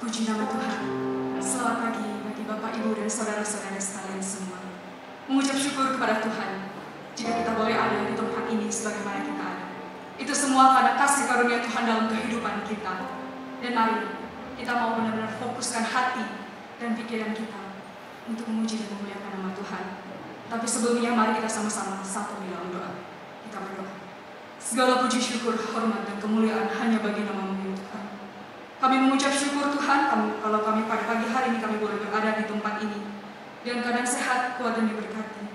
Puji nama Tuhan. Selamat pagi bagi Bapak, Ibu, dan saudara-saudara sekalian semua. Mengucap syukur kepada Tuhan jika kita boleh ada di tempat ini sebagaimana kita ada. Itu semua karena kasih karunia Tuhan dalam kehidupan kita. Dan mari kita mau benar-benar fokuskan hati dan pikiran kita untuk memuji dan memuliakan nama Tuhan. Tapi sebelumnya mari kita sama-sama satu di dalam doa. Kita berdoa. Segala puji, syukur, hormat, dan kemuliaan hanya bagi nama-Mu ya Tuhan. Kami mengucap syukur Tuhan kalau kami pada pagi hari ini kami boleh berada di tempat ini dan keadaan sehat, kuat, dan diberkati.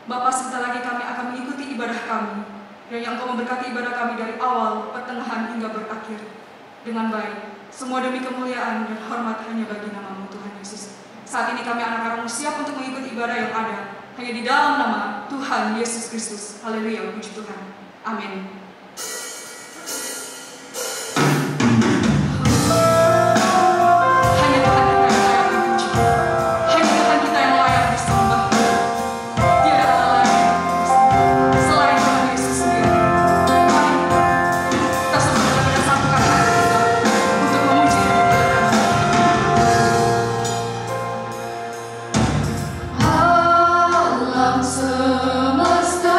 Bapa, sebentar lagi kami akan mengikuti ibadah kami dan yang Engkau memberkati ibadah kami dari awal, pertengahan, hingga berakhir dengan baik. Semua demi kemuliaan dan hormat hanya bagi nama-Mu Tuhan Yesus. Saat ini kami anak-anak-Mu siap untuk mengikuti ibadah yang ada hanya di dalam nama Tuhan Yesus Kristus. Haleluya, puji Tuhan. Amin. Semesta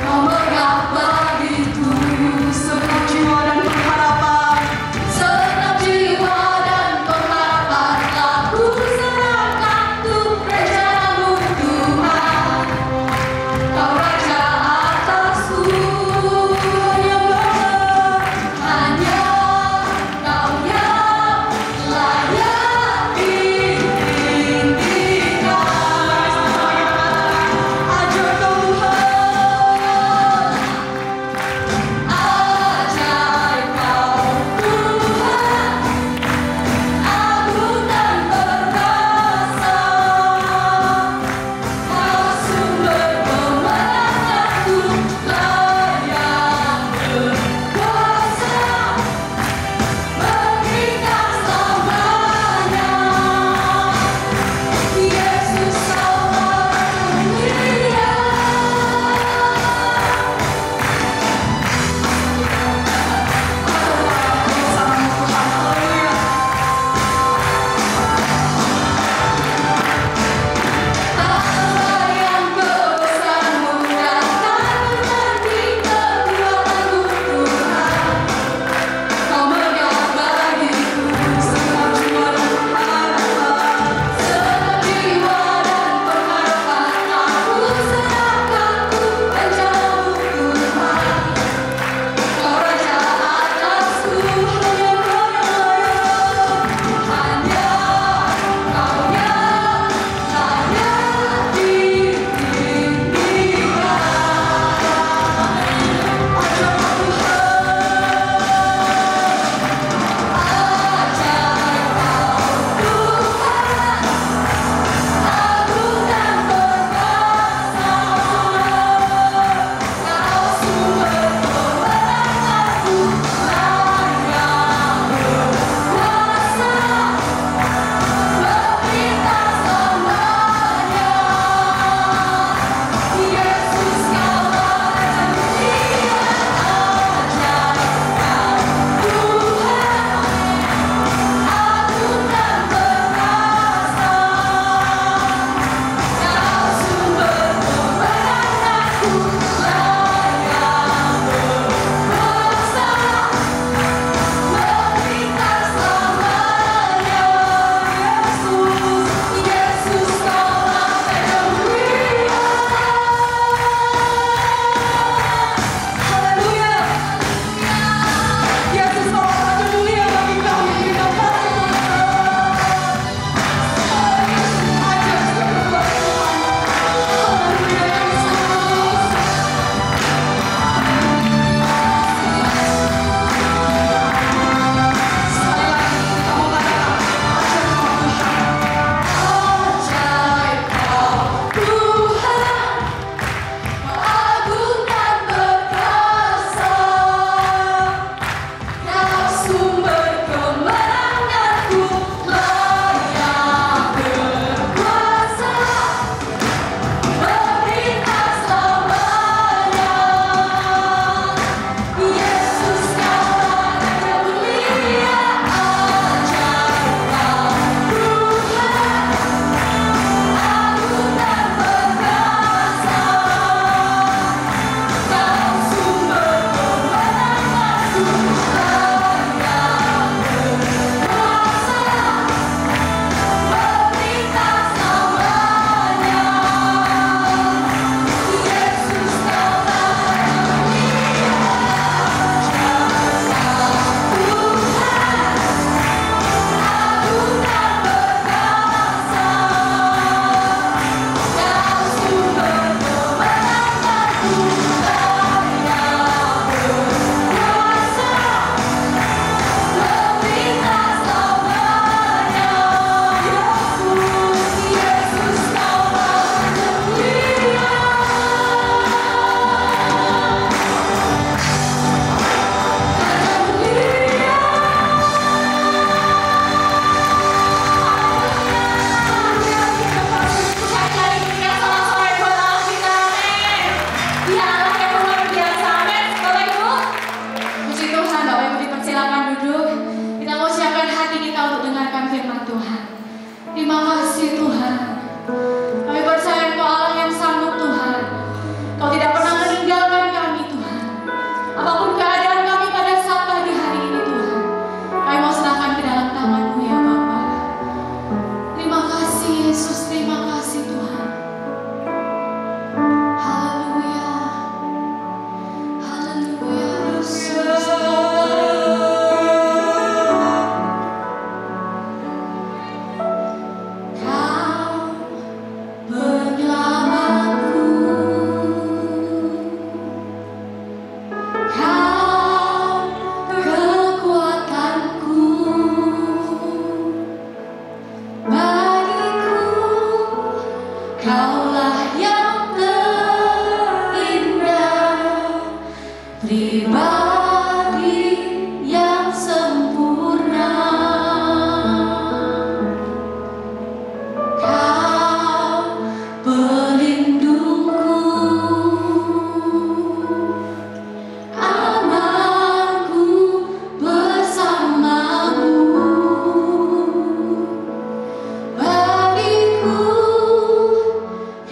Kau megah begitu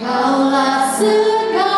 Kaulah segalanya,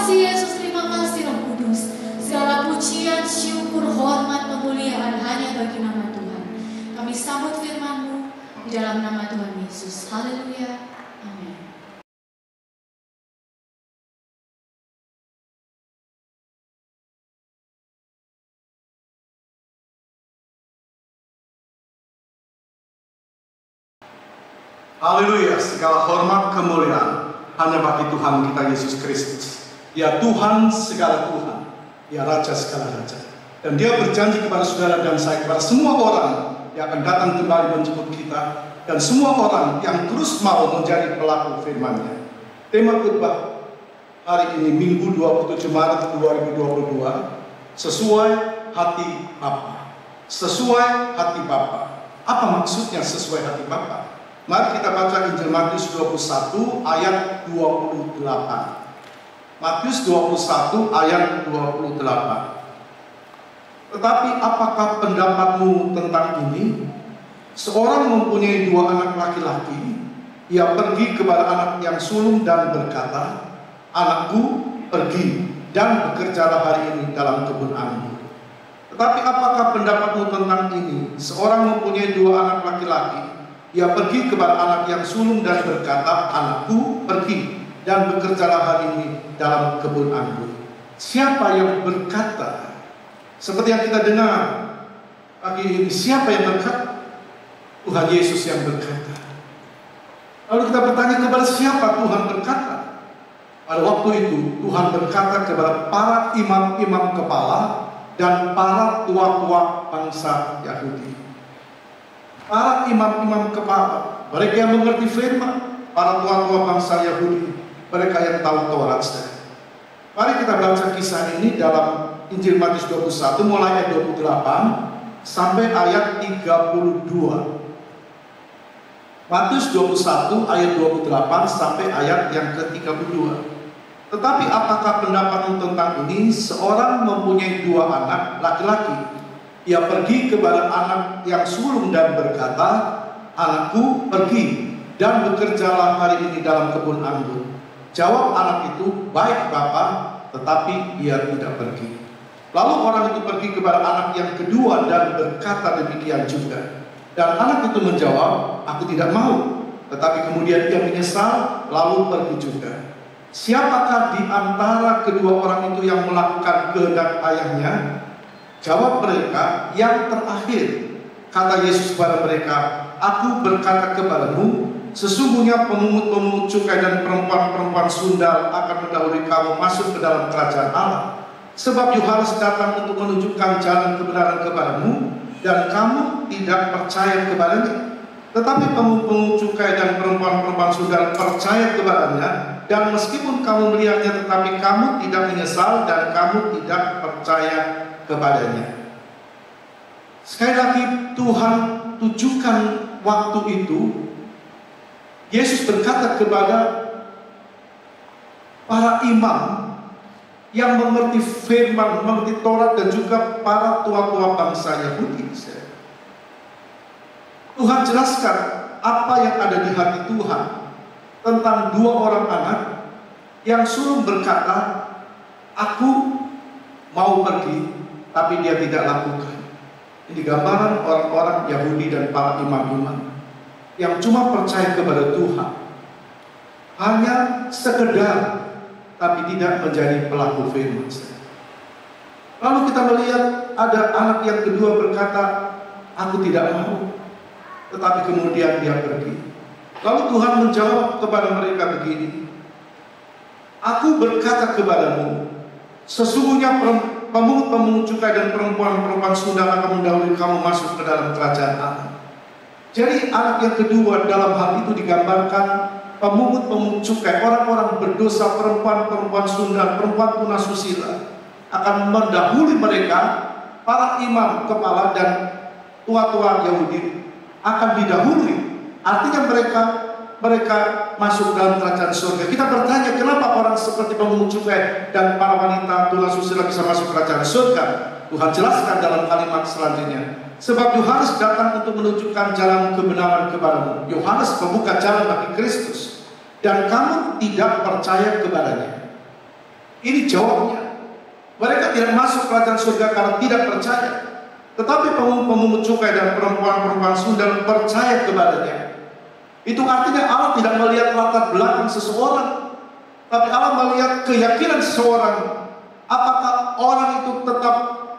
kasih Yesus, terima kasih Roh Kudus. Segala pujian, syukur, hormat, kemuliaan hanya bagi nama Tuhan. Kami sambut firman-Mu di dalam nama Tuhan Yesus. Haleluya. Amin. Haleluya, segala hormat kemuliaan hanya bagi Tuhan kita Yesus Kristus. Ya Tuhan segala Tuhan, ya Raja segala Raja. Dan Dia berjanji kepada saudara dan saya, kepada semua orang yang akan datang kembali menjemput kita, dan semua orang yang terus mau menjadi pelaku firman-Nya. Tema khotbah hari ini Minggu 27 Maret 2022, sesuai hati Bapa. Sesuai hati Bapa. Apa maksudnya sesuai hati Bapa? Mari kita baca Injil Matius 21 ayat 28. Matius 21 ayat 28. Tetapi apakah pendapatmu tentang ini? Seorang mempunyai 2 anak laki-laki. Ia pergi kepada anak yang sulung dan berkata, "Anakku, pergi dan bekerjalah hari ini dalam kebun anggur." Tetapi apakah pendapatmu tentang ini? Seorang mempunyai 2 anak laki-laki. Ia pergi kepada anak yang sulung dan berkata, "Anakku, pergi dan bekerjalah hari ini dalam kebun anggur." Siapa yang berkata? Seperti yang kita dengar pagi ini, siapa yang berkata? Tuhan Yesus yang berkata. Lalu kita bertanya, kepada siapa Tuhan berkata? Pada waktu itu Tuhan berkata kepada para imam-imam kepala dan para tua-tua bangsa Yahudi. Para imam-imam kepala, mereka yang mengerti firman, para tua-tua bangsa Yahudi, mereka yang tahu Taurat. Mari kita baca kisah ini dalam Injil Matius 21 mulai ayat 28 sampai ayat 32. Matius 21 ayat 28 sampai ayat yang ke-32. Tetapi apakah pendapatmu tentang ini? Seorang mempunyai 2 anak laki-laki. Ia pergi kepada anak yang sulung dan berkata, "Anakku, pergi dan bekerjalah hari ini dalam kebun anggur." Jawab anak itu, "Baik Bapa," tetapi ia tidak pergi. Lalu orang itu pergi kepada anak yang kedua dan berkata demikian juga. Dan anak itu menjawab, "Aku tidak mau." Tetapi kemudian ia menyesal, lalu pergi juga. Siapakah di antara kedua orang itu yang melakukan kehendak ayahnya? Jawab mereka, "Yang terakhir." Kata Yesus kepada mereka, "Aku berkata kepadamu, sesungguhnya pemungut-pemungut cukai dan perempuan-perempuan sundal akan mendahului kamu masuk ke dalam kerajaan Allah. Sebab Yohanes datang untuk menunjukkan jalan kebenaran kepadamu, dan kamu tidak percaya kepadanya. Tetapi pemungut cukai dan perempuan-perempuan sundal percaya kepadanya, dan meskipun kamu melihatnya, tetapi kamu tidak menyesal dan kamu tidak percaya kepadanya." Sekali lagi Tuhan tujukan waktu itu, Yesus berkata kepada para imam yang mengerti firman, mengerti Taurat, dan juga para tua-tua bangsa Yahudi. Tuhan jelaskan apa yang ada di hati Tuhan tentang 2 orang anak yang sulung berkata, "Aku mau pergi," tapi dia tidak lakukan. Ini gambaran orang-orang Yahudi dan para imam-imam yang cuma percaya kepada Tuhan, hanya sekedar, tapi tidak menjadi pelaku firman. Lalu kita melihat ada anak yang kedua berkata, "Aku tidak mau," tetapi kemudian dia pergi. Lalu Tuhan menjawab kepada mereka begini, "Aku berkata kepadamu, sesungguhnya pemungut-pemungut cukai dan perempuan-perempuan sundal akan mendahului kamu masuk ke dalam kerajaan Allah." Jadi anak yang kedua dalam hal itu digambarkan pemungut-pemungut cukai, orang-orang berdosa, perempuan-perempuan sundal, perempuan tuna susila akan mendahului mereka. Para imam kepala dan tua-tua Yahudi akan didahului. Artinya mereka masuk dalam kerajaan surga. Kita bertanya, kenapa orang seperti pemungut cukai dan para wanita tuna susila bisa masuk kerajaan surga? Tuhan jelaskan dalam kalimat selanjutnya. Sebab Yohanes datang untuk menunjukkan jalan kebenaran kepadamu. Yohanes membuka jalan bagi Kristus, dan kamu tidak percaya kepadanya. Ini jawabnya. Mereka tidak masuk kerajaan surga karena tidak percaya. Tetapi pemungut cukai dan perempuan-perempuan sundal percaya kepadanya. Itu artinya Allah tidak melihat latar belakang seseorang, tapi Allah melihat keyakinan seseorang. Apakah orang itu tetap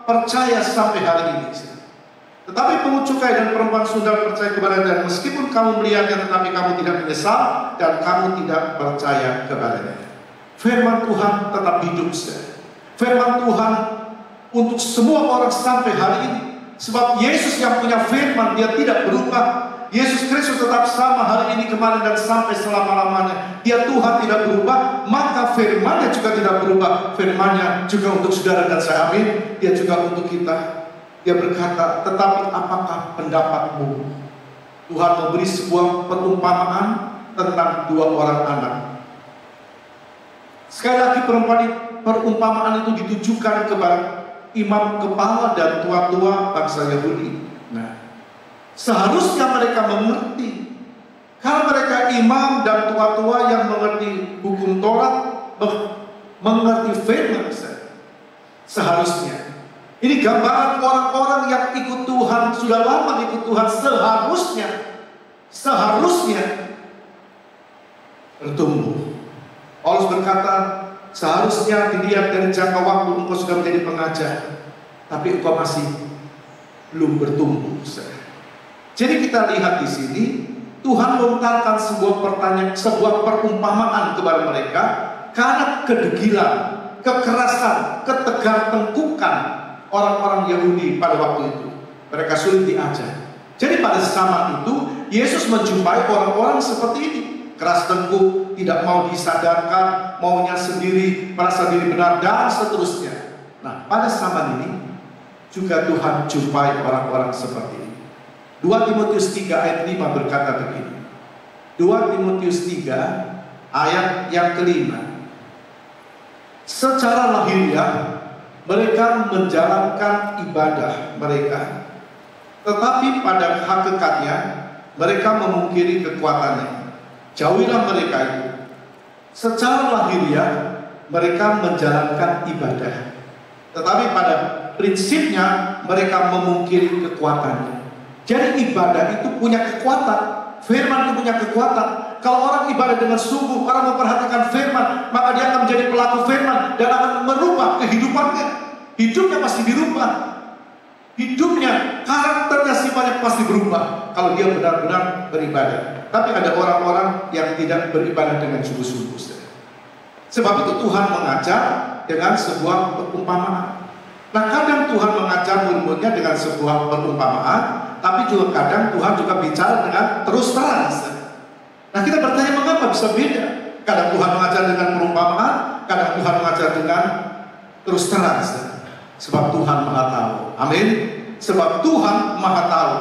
percaya sampai hari ini? Tetapi pemungut cukai dan perempuan sundal percaya kepadanya, dan meskipun kamu melihatnya, tetapi kamu tidak menyesal dan kamu tidak percaya kepadanya. Firman Tuhan tetap hidup. Firman Tuhan untuk semua orang sampai hari ini. Sebab Yesus yang punya firman, dia tidak berubah. Yesus Kristus tetap sama hari ini, kemarin, dan sampai selama-lamanya. Dia Tuhan, tidak berubah. Maka firman-Nya juga tidak berubah. Firman-Nya juga untuk saudara dan saya, amin. Dia juga untuk kita. Dia berkata, tetapi apakah pendapatmu? Tuhan memberi sebuah perumpamaan tentang dua orang anak. Sekali lagi perumpamaan itu ditujukan kepada imam kepala dan tua-tua bangsa Yahudi. Nah, seharusnya mereka mengerti, karena mereka imam dan tua-tua yang mengerti hukum Taurat, mengerti firman. Seharusnya ini gambaran orang-orang yang ikut Tuhan, sudah lama ikut Tuhan. Seharusnya bertumbuh. Paulus berkata, seharusnya dilihat dari jangka waktu engkau sudah menjadi pengajar, tapi engkau masih belum bertumbuh. Jadi kita lihat di sini, Tuhan lontarkan sebuah pertanyaan, sebuah perumpamaan kepada mereka karena kedegilan, kekerasan, ketegar-tengkukan orang-orang Yahudi pada waktu itu. Mereka sulit diajar. Jadi pada zaman itu Yesus menjumpai orang-orang seperti ini, keras tengkuk, tidak mau disadarkan, maunya sendiri, merasa diri benar, dan seterusnya. Nah, pada zaman ini juga Tuhan jumpai orang-orang seperti ini. 2 Timotius 3 ayat 5 berkata begini. 2 Timotius 3 ayat yang kelima. Secara lahiriah mereka menjalankan ibadah mereka, tetapi pada hakikatnya mereka memungkiri kekuatannya. Jauhilah mereka itu. Secara lahiriah mereka menjalankan ibadah, tetapi pada prinsipnya mereka memungkiri kekuatannya. Jadi ibadah itu punya kekuatan. Firman itu punya kekuatan. Kalau orang ibadah dengan sungguh, orang memperhatikan firman, maka dia akan menjadi pelaku firman dan akan merubah kehidupannya. Hidupnya pasti dirubah. Hidupnya, karakternya, sifatnya pasti berubah kalau dia benar-benar beribadah. Tapi ada orang-orang yang tidak beribadah dengan sungguh-sungguh. Sebab itu Tuhan mengajar dengan sebuah perumpamaan. Nah, kadang Tuhan mengajar murid-muridnya dengan sebuah perumpamaan, tapi juga kadang Tuhan juga bicara dengan terus terang. Nah, kita bertanya, mengapa bisa beda? Kadang Tuhan mengajar dengan perumpamaan, kadang Tuhan mengajar dengan terus terang. Sebab Tuhan Maha Tahu. Amin. Sebab Tuhan Maha Tahu.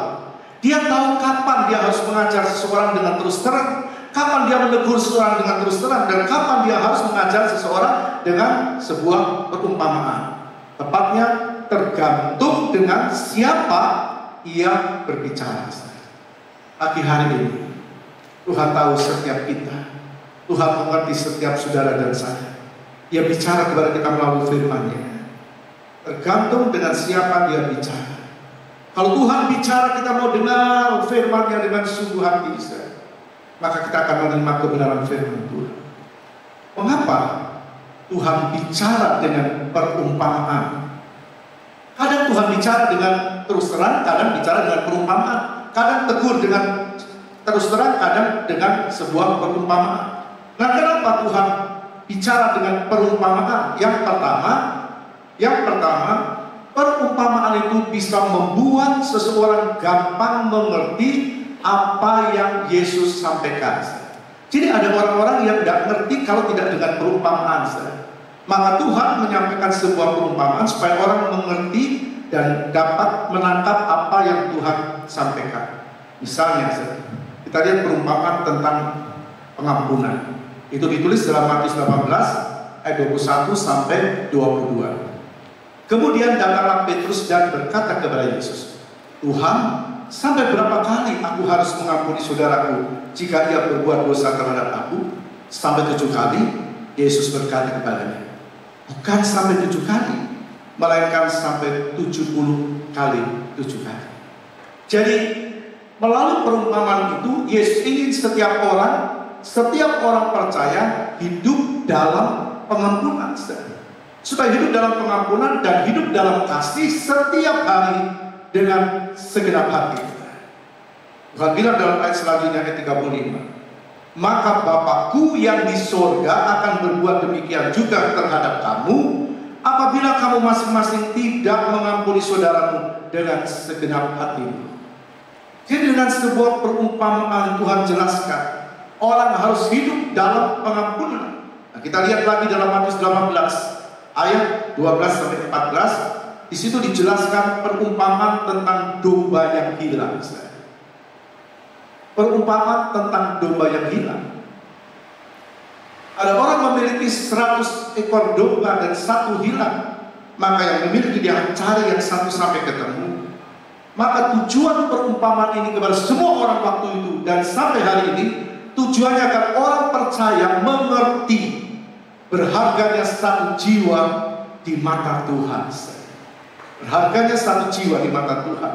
Dia tahu kapan dia harus mengajar seseorang dengan terus terang, kapan dia menegur seseorang dengan terus terang, dan kapan dia harus mengajar seseorang dengan sebuah perumpamaan. Tepatnya tergantung dengan siapa ia berbicara. Pagi hari ini Tuhan tahu setiap kita. Tuhan mengerti setiap saudara dan saya. Dia bicara kepada kita melalui firman-Nya. Tergantung dengan siapa dia bicara. Kalau Tuhan bicara, kita mau dengar firman-Nya dengan sungguh hati, maka kita akan menerima kebenaran firman Tuhan. Mengapa Tuhan bicara dengan perumpamaan? Kadang Tuhan bicara dengan terus terang, kadang bicara dengan perumpamaan. Kadang tegur dengan terus terang, kadang dengan sebuah perumpamaan. Nah, kenapa Tuhan bicara dengan perumpamaan? Yang pertama, perumpamaan itu bisa membuat seseorang gampang mengerti apa yang Yesus sampaikan. Jadi ada orang-orang yang tidak mengerti kalau tidak dengan perumpamaan. Maka Tuhan menyampaikan sebuah perumpamaan supaya orang mengerti dan dapat menangkap apa yang Tuhan sampaikan. Misalnya, kita lihat perumpamaan tentang pengampunan. Itu ditulis dalam Matius 18 ayat 21 sampai 22. Kemudian datanglah Petrus dan berkata kepada Yesus, Tuhan, sampai berapa kali aku harus mengampuni saudaraku jika ia berbuat dosa terhadap aku? Sampai 7 kali. Yesus berkata kepadanya, Bukan sampai 7 kali, melainkan sampai 70 kali 7 kali. Jadi melalui perumpamaan itu, Yesus ingin setiap orang percaya hidup dalam pengampunan, supaya hidup dalam pengampunan dan hidup dalam kasih setiap hari dengan segenap hati. Tuhan bilang dalam ayat selanjutnya, ayat 35, maka Bapakku yang di sorga akan berbuat demikian juga terhadap kamu, apabila kamu masing-masing tidak mengampuni saudaramu dengan segenap hatimu. Jadi dengan sebuah perumpamaan Tuhan jelaskan, orang harus hidup dalam pengampunan. Nah, kita lihat lagi dalam Matius 18 ayat 12-14. Di situ dijelaskan perumpamaan tentang domba yang hilang. Perumpamaan tentang domba yang hilang. Ada orang memiliki 100 ekor domba dan 1 hilang. Maka yang memiliki dia cari yang 1 sampai ketemu. Maka tujuan perumpamaan ini kepada semua orang waktu itu dan sampai hari ini, tujuannya agar orang percaya mengerti berharganya 1 jiwa di mata Tuhan. Berharganya 1 jiwa di mata Tuhan.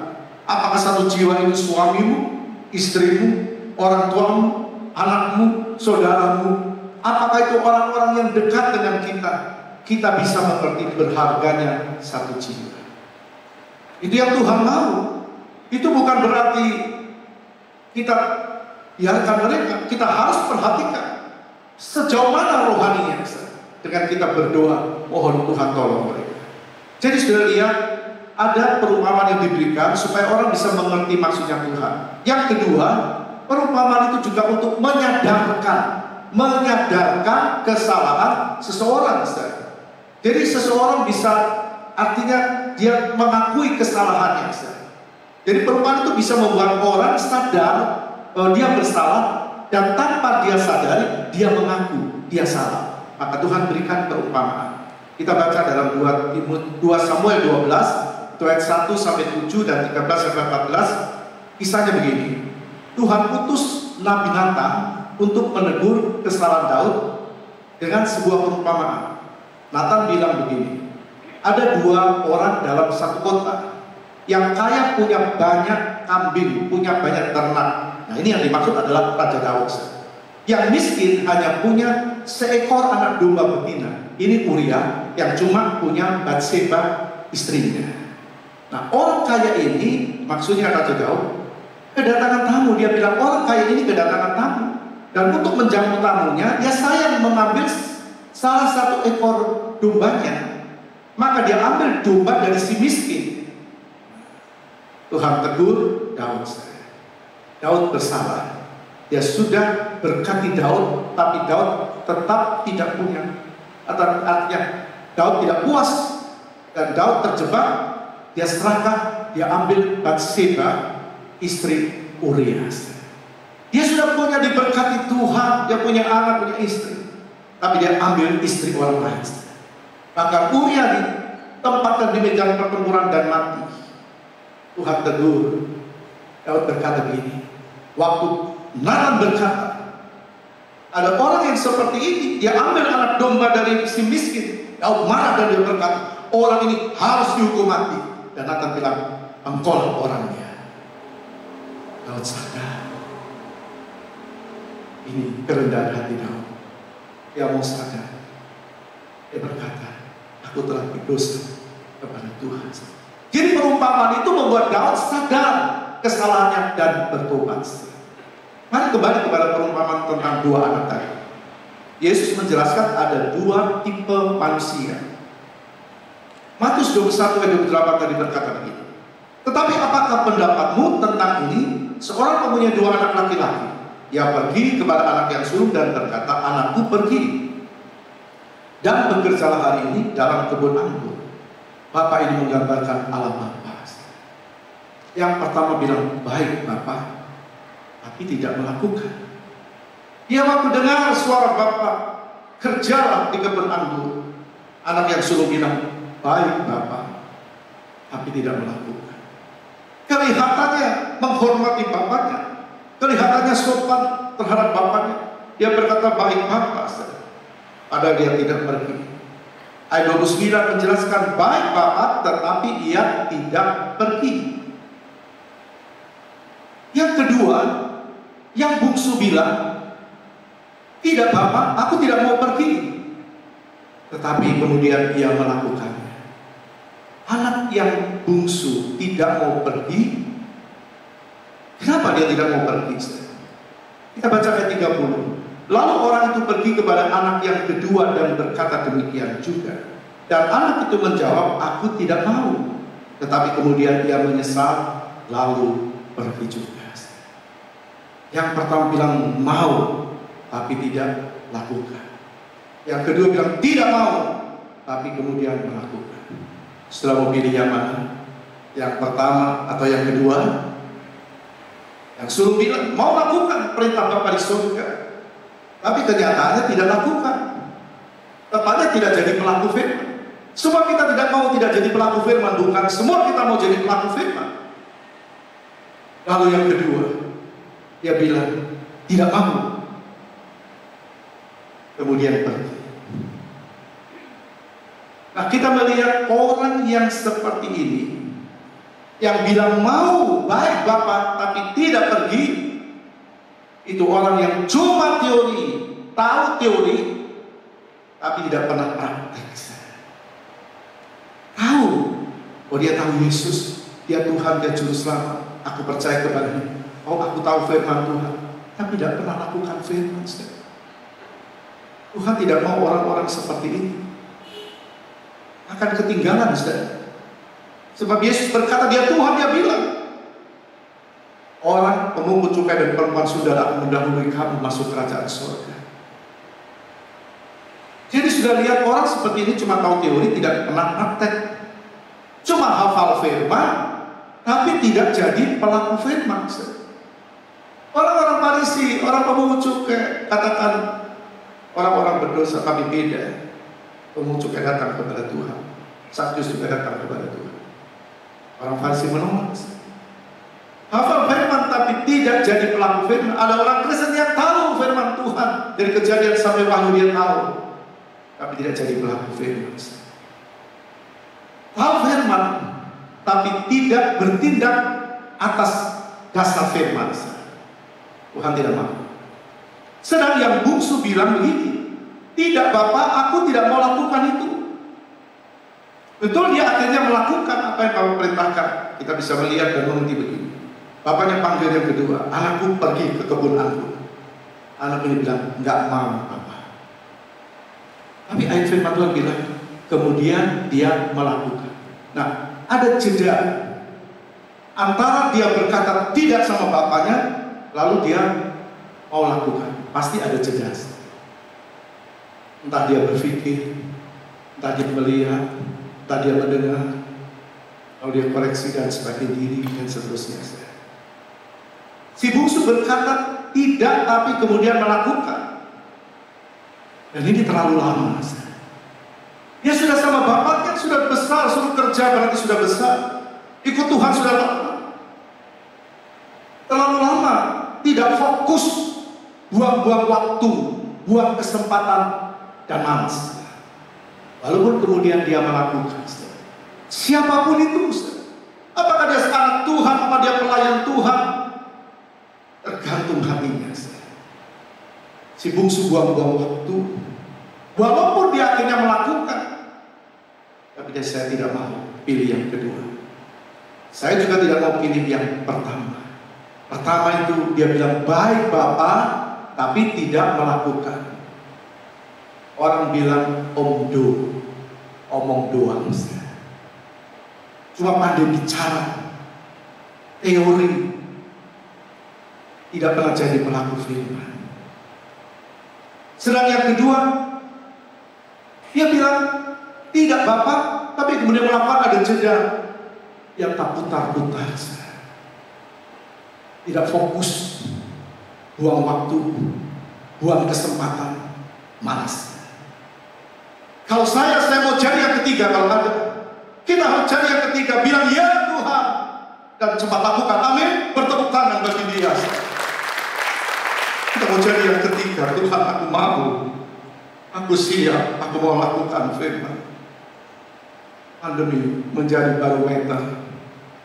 Apakah 1 jiwa itu suamimu, istrimu, orang tuamu, anakmu, saudaramu? Apakah itu orang-orang yang dekat dengan kita? Kita bisa mengerti berharganya 1 jiwa. Itu yang Tuhan mau. Itu bukan berarti kita biarkan mereka. Kita harus perhatikan sejauh mana rohaninya dengan kita berdoa, mohon Tuhan tolong mereka. Jadi sudah lihat, ada perumpamaan yang diberikan supaya orang bisa mengerti maksudnya Tuhan. Yang kedua, perumpamaan itu juga untuk menyadarkan kesalahan seseorang. Jadi seseorang bisa, artinya dia mengakui kesalahannya. Jadi perumpamaan itu bisa membuat orang sadar bahwa dia bersalah, dan tanpa dia sadari dia mengaku dia salah. Maka Tuhan berikan perumpamaan. Kita baca dalam 2 Samuel 12 ayat 1-7 dan 13-14. Kisahnya begini. Tuhan utus Nabi Nathan untuk menegur kesalahan Daud dengan sebuah perumpamaan. Nathan bilang begini, ada 2 orang dalam 1 kota. Yang kaya punya banyak kambing, punya banyak ternak. Nah, ini yang dimaksud adalah Raja Daud. Yang miskin hanya punya seekor anak domba betina. Ini Uria yang cuma punya Batseba istrinya. Nah, orang kaya ini, maksudnya Raja Daud, kedatangan tamu. Dia bilang orang kaya ini kedatangan tamu, dan untuk menjamu tamunya, dia sayang mengambil salah 1 ekor dombanya. Maka dia ambil domba dari si miskin. Tuhan tegur Daud. Daud bersalah. Dia sudah berkati Daud, tapi Daud tetap tidak punya. Artinya Daud tidak puas, dan Daud terjebak. Dia serakah, dia ambil Batseba, istri Uria. Dia sudah punya, diberkati Tuhan, dia punya anak, punya istri, tapi dia ambil istri orang lain. Maka Uria ditempatkan di meja pertempuran dan mati. Tuhan tegur. Daud berkata begini, waktu Nathan berkata, ada orang yang seperti ini, dia ambil anak domba dari si miskin. Daud marah dan dia berkata, orang ini harus dihukum mati. Dan Nathan bilang, engkau orangnya. Daud sadar, ini kerendahan hati Daud. Dia mau sadar. Dia berkata, aku telah berdosa kepada Tuhan. Jadi perumpamaan itu membuat Daud sadar kesalahannya dan bertobat. Mari kembali kepada perumpamaan tentang 2 anak tadi. Yesus menjelaskan ada 2 tipe manusia. Matius 21 ayat 28 tadi berkata begini. Tetapi apakah pendapatmu tentang ini? Seorang mempunyai 2 anak laki-laki. Ia pergi kepada anak yang sulung dan berkata, anakku pergi dan bekerjalah hari ini dalam kebun anggur. Bapak ini menggambarkan Allah Bapa. Yang pertama bilang, baik Bapak, tapi tidak melakukan. Dia waktu dengar suara Bapak, kerjalah di kebun anggur. Anak yang sulung bilang, baik Bapak, tapi tidak melakukan. Kelihatannya menghormati bapaknya, kelihatannya sopan terhadap bapaknya. Dia berkata, baik Bapak, padahal dia tidak pergi. Ayat 29 menjelaskan, baik Bapak, tetapi ia tidak pergi. Yang kedua, yang bungsu bilang, tidak Bapak, aku tidak mau pergi. Tetapi kemudian ia melakukannya. Anak yang bungsu tidak mau pergi. Kenapa dia tidak mau pergi? Kita baca ayat 30. Lalu orang itu pergi kepada anak yang kedua dan berkata demikian juga. Dan anak itu menjawab, aku tidak mau. Tetapi kemudian ia menyesal, lalu pergi juga. Yang pertama bilang mau, tapi tidak lakukan. Yang kedua bilang tidak mau, tapi kemudian melakukan. Setelah mau pilih yang mana? Yang pertama atau yang kedua? Yang suruh bilang mau lakukan perintah Bapa di surga, tapi kenyataannya tidak lakukan. Tepatnya tidak jadi pelaku firman. Semua kita tidak mau tidak jadi pelaku firman, bukan semua kita mau jadi pelaku firman. Lalu yang kedua, dia bilang tidak mau, kemudian pergi. Nah, kita melihat orang yang seperti ini, yang bilang mau baik Bapak tapi tidak pergi, itu orang yang cuma teori, tahu teori, tapi tidak pernah praktek. Tahu, oh dia tahu Yesus, dia Tuhan, dia Juru Selamat, aku percaya kepadanya. Oh, aku tahu firman Tuhan, tapi tidak pernah lakukan firman. Tuhan tidak mau orang-orang seperti ini. Akan ketinggalan, saudara. Sebab Yesus berkata, dia Tuhan, dia bilang, orang pemungut cukai dan perempuan saudara akan mendahului kamu masuk kerajaan surga. Jadi sudah lihat orang seperti ini cuma tahu teori, tidak pernah praktek. Cuma hafal firman, tapi tidak jadi pelaku firman. Orang-orang Farisi, orang pemungut cukai, katakan orang-orang berdosa kami beda. Pemungut cukai datang kepada Tuhan, Sakyus juga datang kepada Tuhan. Orang Farisi menolak. Hafal firman tapi tidak jadi pelaku firman. Ada orang Kristen yang tahu firman Tuhan, dari Kejadian sampai Wahyu dia tahu, tapi tidak jadi pelaku firman. Tahu firman tapi tidak bertindak atas dasar firman. Tuhan tidak mau. Sedang yang bungsu bilang begini, tidak Bapak, aku tidak mau lakukan itu. Betul, dia akhirnya melakukan apa yang Bapak perintahkan. Kita bisa melihat dan mengerti begini. Bapaknya panggil yang kedua, anakku pergi ke kebun anggur. Anak ini bilang, enggak mau Bapak. Tapi ayat firman Tuhan bilang, kemudian dia melakukan. Nah, ada jeda antara dia berkata tidak sama bapaknya, lalu dia mau lakukan. Pasti ada jeda. Entah dia berpikir, entah dia melihat, entah dia mendengar, lalu dia koreksi dan sebagai diri dan seterusnya. Si bungsu berkata tidak, tapi kemudian melakukan. Dan ini terlalu lama. Dia sudah sama bapaknya, sudah besar, suruh kerja berarti sudah besar. Ikut Tuhan sudah lama. Terlalu lama, tidak fokus, buang-buang waktu, buang kesempatan, dan malas. Walaupun kemudian dia melakukan, siapapun itu, apakah dia anak Tuhan, apa dia pelayan Tuhan, tergantung hatinya. Si bungsu buang-buang waktu, walaupun dia akhirnya melakukan, tapi dia saya tidak mau pilih yang kedua. Saya juga tidak mau pilih yang pertama. Pertama itu dia bilang baik Bapak, tapi tidak melakukan. Orang bilang omong doang. Cuma pandai bicara, teori, tidak pernah jadi pelaku firman. Sedang yang kedua, dia bilang tidak Bapak, tapi kemudian melakukan ada jeda yang tak putar-putar. Tidak fokus, buang waktu, buang kesempatan, malas. Kalau saya mau cari yang ketiga, kalau ada, kita harus cari yang ketiga, bilang ya Tuhan, dan cepat lakukan, amin, bertepuk tangan bagi dia. Kita mau cari yang ketiga, Tuhan aku mau, aku siap, aku mau lakukan firman. Pandemi menjadi barometer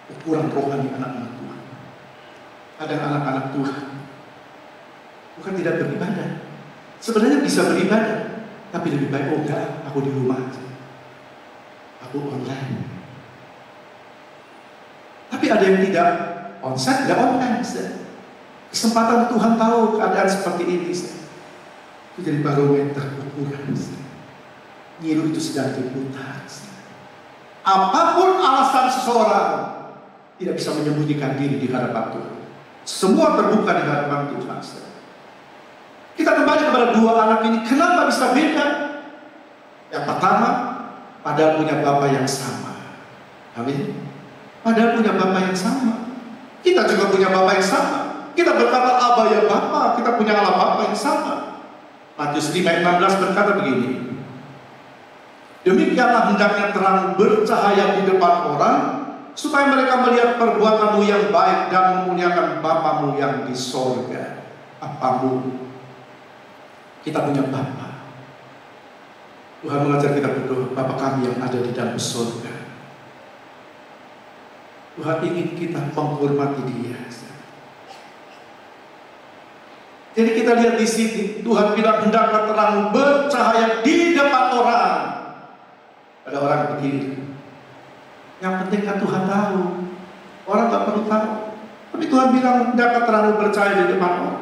ukuran rohani anak-anak Tuhan. Ada anak-anak Tuhan bukan tidak beribadah, sebenarnya bisa beribadah, tapi lebih baik, oh enggak, aku di rumah aja, aku online. Tapi ada yang tidak onsite, tidak online. Kesempatan Tuhan tahu keadaan seperti ini, itu jadi barometer ukuran. Nyiru itu sedang diputar. Apapun alasan seseorang, tidak bisa menyembunyikan diri di hadapan Tuhan. Semua terbuka di hadapan Tuhan. Kita kembali kepada dua anak ini. Kenapa bisa beda? Yang pertama, padahal punya Bapa yang sama. Amin. Padahal punya Bapa yang sama. Kita juga punya Bapa yang sama. Kita berkata Aba ya Bapa, kita punya Allah Bapa yang sama. Matius 5:16 berkata begini, demikianlah hendaknya terang bercahaya di depan orang, supaya mereka melihat perbuatanmu yang baik dan memuliakan Bapamu yang di sorga. Apamu? Kita punya Bapa. Tuhan mengajar kita berdoa, Bapa kami yang ada di dalam sorga. Tuhan ingin kita menghormati Dia. Jadi kita lihat di sini, Tuhan bilang hendaklah terang bercahaya di depan orang. Ada orang begini, yang penting kan Tuhan tahu, orang tak perlu tahu. Tapi Tuhan bilang hendaklah terang bercahaya di depan orang.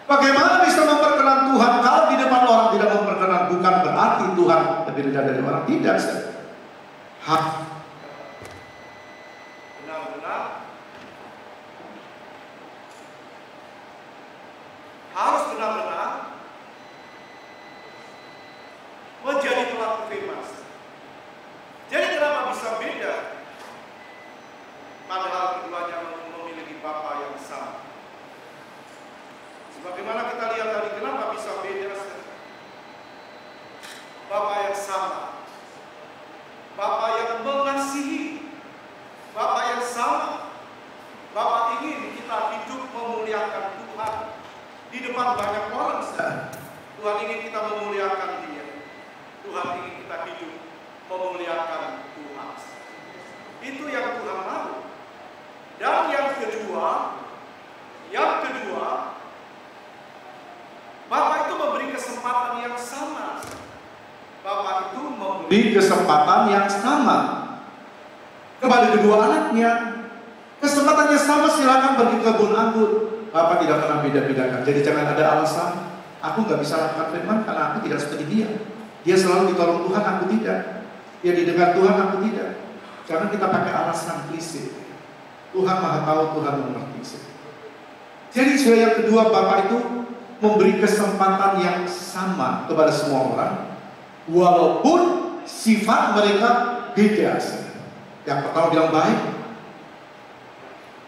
Bagaimana bisa memperkenan Tuhan kalau di depan orang tidak memperkenan? Bukan berarti Tuhan lebih rendah dari orang, tidak. Benar-benar harus benar-benar menjadi pelaku firman. Jadi kenapa bisa beda? Padahal keduanya memiliki Bapa yang sama. Sebagaimana kita lihat tadi, kenapa bisa beda? Bapa yang sama, Bapa yang mengasihi, Bapa yang sama. Bapa ingin kita hidup memuliakan Tuhan di depan banyak orang. Tuhan ingin kita memuliakan Dia. Tuhan ingin kita hidup memuliakan Tuhan. Itu yang Tuhan mau. Dan yang kedua, Bapa itu memberi kesempatan yang sama. Bapa itu memberi kesempatan yang sama kepada kedua anaknya. Kesempatannya sama, silakan pergi ke kebun anggur. Bapa tidak pernah beda-bedakan. Jadi jangan ada alasan, aku nggak bisa lakukan firman karena aku tidak seperti dia. Dia selalu ditolong Tuhan, aku tidak. Dia didengar Tuhan, aku tidak. Jangan kita pakai alasan klise. Tuhan Maha Tahu, Tuhan mengerti. Jadi yang kedua, Bapa itu memberi kesempatan yang sama kepada semua orang, walaupun sifat mereka beda. Yang pertama bilang baik,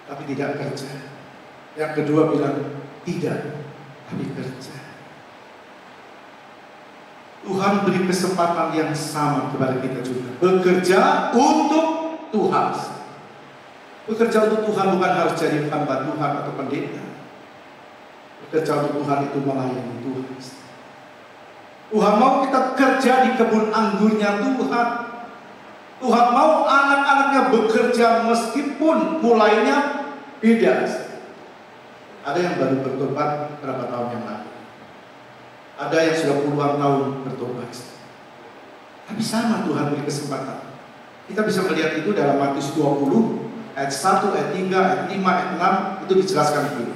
tapi tidak kerja. Yang kedua bilang tidak, tapi kerja. Tuhan beri kesempatan yang sama kepada kita juga. Bekerja untuk Tuhan. Bekerja untuk Tuhan bukan harus jadi hamba Tuhan atau pendeta. Bekerja untuk Tuhan itu melayani Tuhan. Tuhan mau kita kerja di kebun anggurnya Tuhan. Tuhan mau anak-anaknya bekerja meskipun mulainya beda. Ada yang baru bertobat berapa tahun yang lalu. Ada yang sudah puluhan tahun bertobat. Tapi sama Tuhan beri kesempatan. Kita bisa melihat itu dalam Matius 20 ayat 1, ayat 3, ayat 5, ayat 6 itu dijelaskan begini.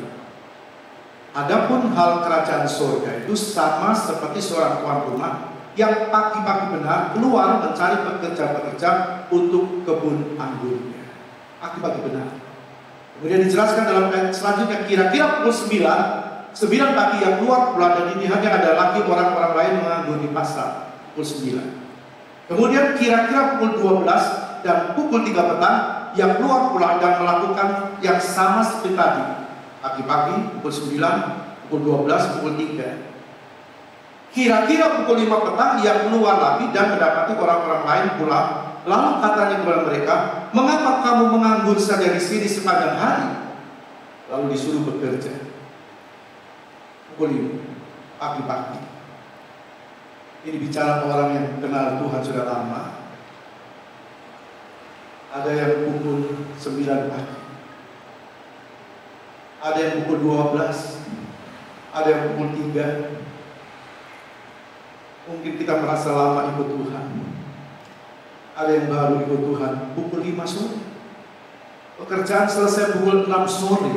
Adapun hal kerajaan surga itu sama seperti seorang tuan rumah yang pagi-pagi benar keluar mencari pekerja-pekerja untuk kebun anggurnya. Pagi-pagi benar. Kemudian dijelaskan dalam ayat selanjutnya, kira-kira pukul 9 pagi yang keluar pula, dan ini hanya ada lagi orang-orang lain menganggur di pasar. Pukul 9. Kemudian kira-kira pukul 12 dan pukul 3 petang yang keluar pula dan melakukan yang sama seperti tadi. Pagi-pagi pukul 9, pukul 12, pukul 3. Kira-kira pukul 5 petang yang keluar lagi dan mendapati orang-orang lain pula. Lalu katanya kepada mereka, mengapa kamu menganggur saja di sini sepanjang hari? Lalu disuruh bekerja. Pukul 5 pagi-pagi. Ini bicara orang yang kenal Tuhan sudah lama. Ada yang pukul 9 pagi, ada yang pukul 12, ada yang pukul 3. Mungkin kita merasa lama ikut Tuhan. Ada yang baru ikut Tuhan pukul 5 sore. Pekerjaan selesai pukul 6 sore.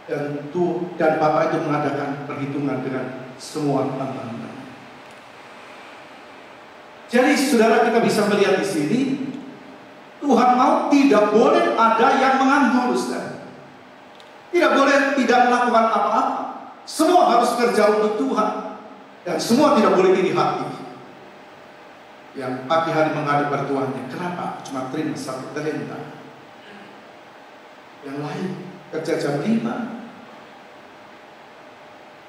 Dan Bapak itu mengadakan perhitungan dengan semua hamba-hamba. Jadi saudara, kita bisa melihat di sini, Tuhan mau tidak boleh ada yang menganggur, saudara. Tidak boleh tidak melakukan apa-apa. Semua harus kerja untuk Tuhan. Dan semua tidak boleh iri hati. Yang pagi hari menghadap bertuannya, kenapa? Cuma terima satu talenta. Yang lain kerja jam 5.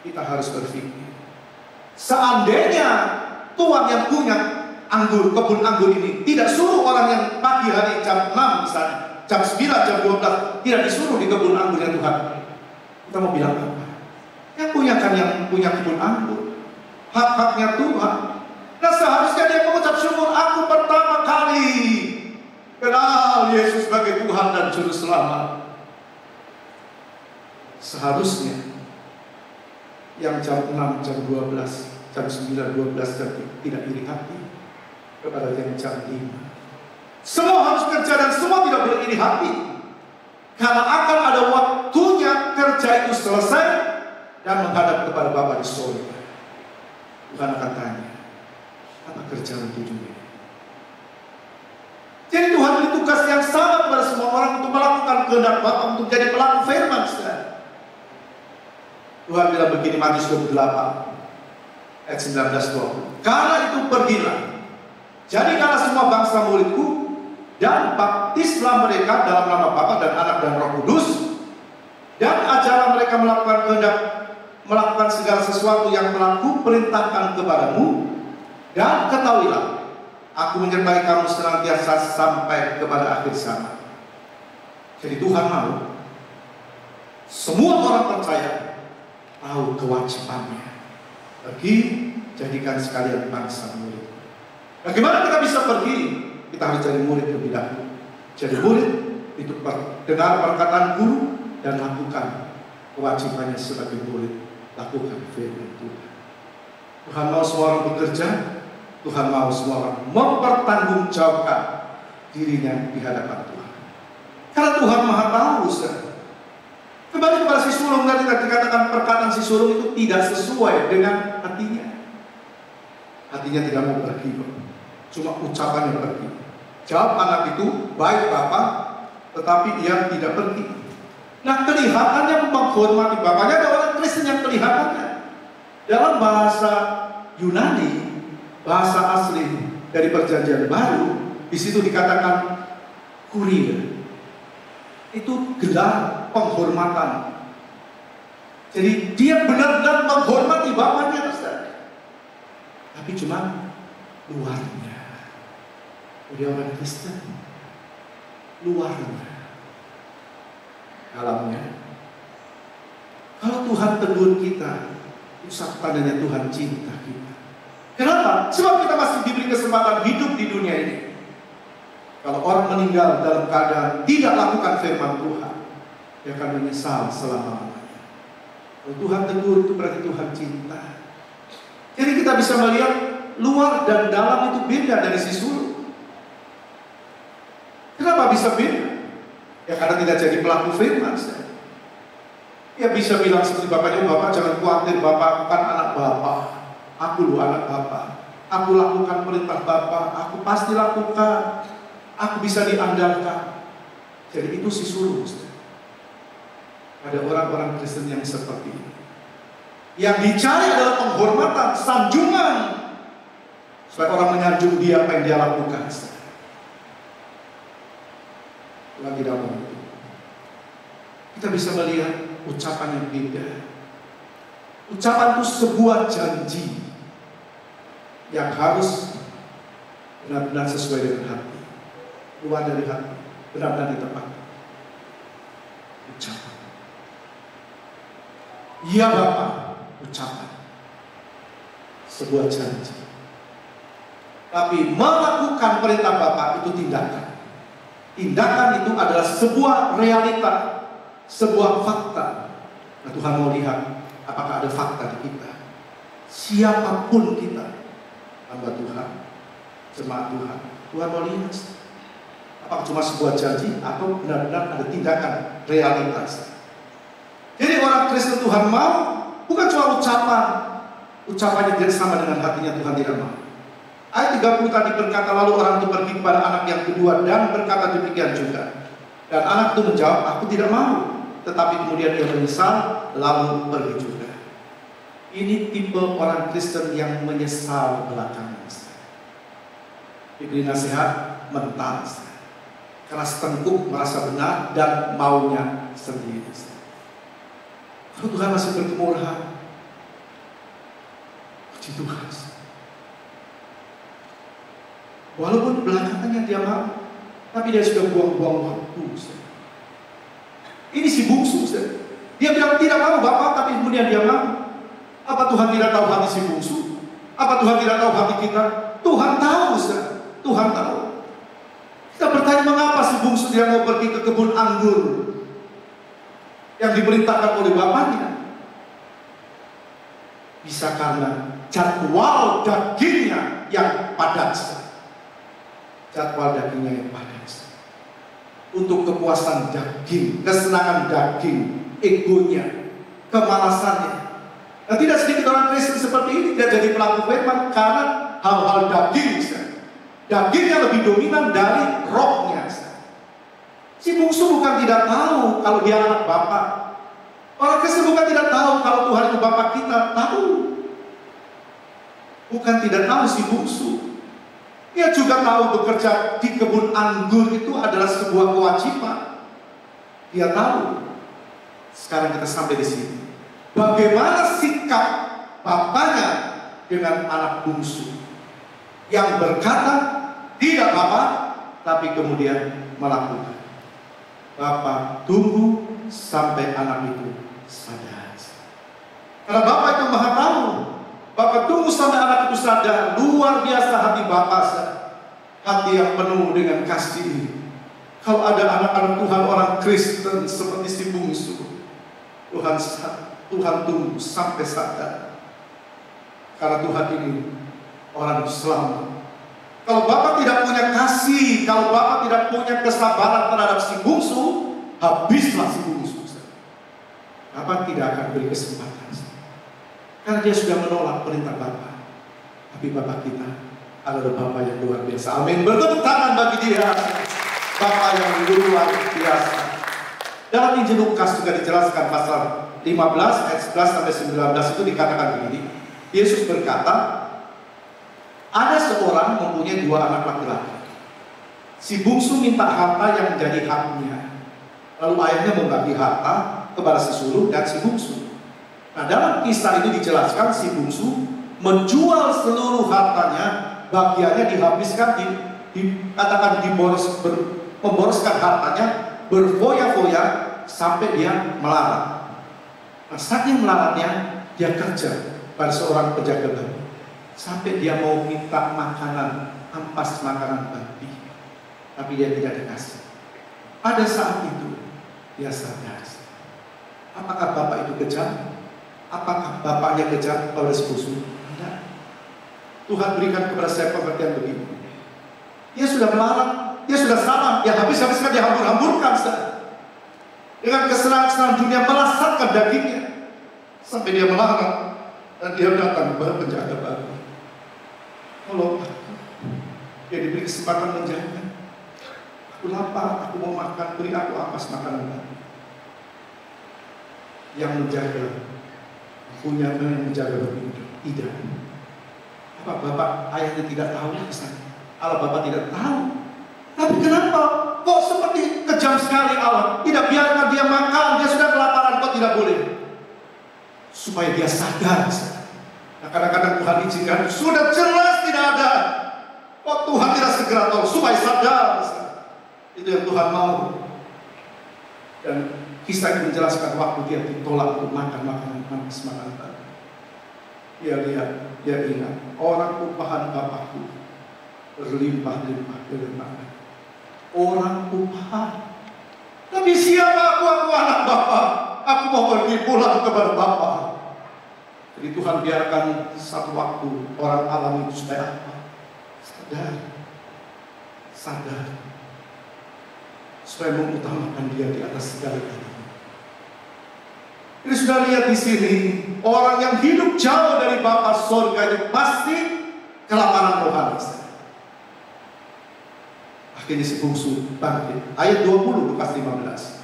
Kita harus berpikir, seandainya Tuhan yang punya kebun anggur ini tidak suruh orang yang pagi hari jam 6 misalnya, jam 9, jam 12 tidak disuruh di kebun anggurnya Tuhan, kita mau bilang apa? Yang punya kebun anggur, hak-haknya Tuhan. Nah, seharusnya dia mengucap syukur, aku pertama kali kenal Yesus sebagai Tuhan dan Juru Selamat. Seharusnya yang jam 6, jam 12, jam 9, 12 jam tidak iri hati kepada yang jam 5. Semua harus kerja dan semua tidak boleh iri hati. Karena akan ada waktunya kerja itu selesai dan menghadap kepada Bapa di surga. Tuhan akan tanya, apa kerjaan tujuannya? Jadi Tuhan beri tugas yang sama kepada semua orang untuk melakukan kehendak Bapa, untuk jadi pelaku firman. Tuhan bilang begini, Matius 28 ayat 19-20. Karena itu pergilah, jadikanlah semua bangsa muridku, dan baptislah mereka dalam nama Bapa dan Anak dan Roh Kudus, dan ajarlah mereka melakukan segala sesuatu yang telah kuperintahkan kepadamu, dan ketahuilah, aku menyertai kamu senantiasa sampai kepada akhir zaman. Jadi Tuhan mau semua orang percaya tahu kewajibannya, pergi jadikan sekalian bangsa murid. Bagaimana kita bisa pergi? Kita harus jadi murid lebih dahulu. Jadi murid itu dengar perkataan guru dan lakukan kewajibannya sebagai murid, lakukan firman Tuhan. Tuhan mau semua orang bekerja, Tuhan mau semua orang mempertanggungjawabkan dirinya di hadapan Tuhan. Karena Tuhan Maha tahu, saudara. Kembali kepada si sulung tadi dikatakan perkataan si sulung itu tidak sesuai dengan hatinya. Hatinya tidak mau pergi, cuma ucapannya pergi. Jawab anak itu, baik Bapak, tetapi ia tidak pergi. Nah, kelihatannya menghormati bapaknya. Ada orang Kristen yang kelihatannya dalam bahasa Yunani, bahasa asli dari Perjanjian Baru, di situ dikatakan kurir. Itu gelar penghormatan. Jadi dia benar-benar menghormati bapaknya, Ustaz. Tapi cuma luarnya. Dia orang Kristen. Luarnya. Dalamnya. Kalau Tuhan tegur kita, itu satu tandanya Tuhan cinta kita. Kenapa? Sebab kita masih diberi kesempatan hidup di dunia ini. Kalau orang meninggal dalam keadaan tidak lakukan firman Tuhan, dia akan menyesal selama-lamanya. Kalau Tuhan tegur, itu berarti Tuhan cinta. Jadi kita bisa melihat luar dan dalam itu beda dari si sulung. Kenapa bisa beda? Ya karena tidak jadi pelaku firman. Ya bisa bilang seperti bapaknya, Bapak jangan khawatir, Bapak kan anak Bapak. Aku loh anak Bapak. Aku lakukan perintah Bapak. Aku pasti lakukan. Aku bisa diandalkan. Jadi itu si sulung. Ada orang-orang Kristen yang seperti ini. Yang dicari adalah penghormatan, sanjungan, supaya orang menyanjung dia apa yang dia lakukan. Lagi dalam itu kita bisa melihat ucapan yang beda. Ucapan itu sebuah janji yang harus benar-benar sesuai dengan hati, keluar dari hati, benar-benar ditepati. Ucapan, iya Bapak, ucapan, sebuah janji. Tapi melakukan perintah Bapak itu tindakan. Tindakan itu adalah sebuah realita, sebuah fakta. Nah, Tuhan mau lihat apakah ada fakta di kita. Siapapun kita, hamba Tuhan, jemaat Tuhan, Tuhan mau lihat apakah cuma sebuah janji atau benar-benar ada tindakan realitas. Jadi orang Kristen Tuhan mau bukan cuma ucapannya tidak sama dengan hatinya, Tuhan tidak mau. Ayat 30 tadi berkata, lalu orang itu pergi kepada anak yang kedua dan berkata demikian juga. Dan anak itu menjawab, aku tidak mau. Tetapi kemudian dia menyesal lalu pergi juga. Ini tipe orang Kristen yang menyesal belakangan. Diberi nasihat mental, keras tengkuk, merasa benar dan maunya sendiri. Kalau Tuhan masih berkemurahan, puji Tuhan. Walaupun belakangannya dia mau, tapi dia sudah buang-buang waktu. Ini si bungsu. Dia bilang tidak mau Bapak, tapi kemudian dia mau. Apa Tuhan tidak tahu hati si bungsu? Apa Tuhan tidak tahu hati kita? Tuhan tahu, Tuhan tahu. Kita bertanya mengapa si bungsu dia mau pergi ke kebun anggur yang diperintahkan oleh bapaknya. Bisa karena jadwal dagingnya yang padat. Jadwal dagingnya yang padat. Untuk kepuasan daging, kesenangan daging, egonya, kemalasannya. Nah, tidak sedikit orang Kristen seperti ini tidak jadi pelaku firman karena hal-hal daging. Dagingnya lebih dominan dari rohnya. Si bungsu bukan tidak tahu kalau dia anak Bapak. Orang Kristen bukan tidak tahu kalau Tuhan itu Bapak kita. Tahu. Bukan tidak tahu si bungsu. Dia juga tahu bekerja di kebun anggur itu adalah sebuah kewajiban. Dia tahu. Sekarang kita sampai di sini. Bagaimana sikap bapaknya dengan anak bungsu yang berkata tidak Bapak, tapi kemudian melakukan. Bapak tunggu sampai anak itu sadar. Karena Bapak itu maha tahu. Bapak tunggu sampai anak itu sadar. Luar biasa hati Bapak, hati yang penuh dengan kasih. Kalau ada anak-anak Tuhan orang Kristen seperti si bungsu, Tuhan tunggu sampai sadar. Karena Tuhan ini orang selamat. Kalau Bapak tidak punya kasih, kalau Bapak tidak punya kesabaran terhadap si bungsu, habislah si bungsu. Bapak tidak akan beri kesempatan. Karena dia sudah menolak perintah Bapak. Tapi Bapak kita adalah Bapak yang luar biasa. Amin. Bertepuk tangan bagi dia. Bapak yang luar biasa. Dalam Injil Lukas juga dijelaskan pasal 15 ayat 11 sampai 19 itu dikatakan begini. Yesus berkata, ada seorang mempunyai 2 anak laki-laki. Si bungsu minta harta yang menjadi haknya. Lalu ayahnya membagi harta kepada si sulung dan si bungsu. Nah, dalam kisah ini dijelaskan si bungsu menjual seluruh hartanya, bagiannya dihabiskan, memboroskan hartanya, berfoya-foya sampai dia melarat. Nah, saking melaratnya, dia kerja pada seorang penjaga babi. Sampai dia mau minta makanan, ampas makanan babi. Tapi dia tidak dikasih. Pada saat itu, dia sadar. Apakah Bapak itu kejam? Apakah Bapaknya kejam kepada si bungsu? Tidak. Tuhan berikan kepada saya pengertian begini. Dia sudah melarat, dia sudah salah, dia habis-habiskan, dia hambur-hamburkan. Dengan kesenangan-kesenangan dunia melasatkan dagingnya. Sampai dia melarat. Dan dia datang kepada penjaga babi. Kalau dia diberi kesempatan menjaga, aku lapar, aku mau makan, beri aku ampas makanan babi. Yang menjaga, punya yang menjaga babi tidak. Apa Bapak ayahnya tidak tahu misalnya? Allah Bapak tidak tahu. Tapi kenapa kok seperti kejam sekali Allah? Tidak biarkan dia makan, dia sudah kelaparan, kok tidak boleh? Supaya dia sadar. Nah, kadang-kadang Tuhan izinkan, sudah jelas tidak ada. Kok Tuhan tidak segera tahu supaya sadar? Itu yang Tuhan mau. Dan kisah ini menjelaskan waktu dia ditolak untuk makan makanan tadi. Dia lihat, dia ingat orang upahan Bapakku berlimpah-limpah. orang upahan. Tapi siapa aku? Aku anak Bapa. Aku mau pergi pulang kepada Bapa. Jadi Tuhan biarkan satu waktu orang alam itu supaya apa? Sadar. Supaya mengutamakan Dia di atas segala-galanya. Ini sudah lihat di sini, orang yang hidup jauh dari Bapa surga itu pasti kelaparan rohani. Akhirnya si bungsu bangkit. Ayat 20 Lukas 15.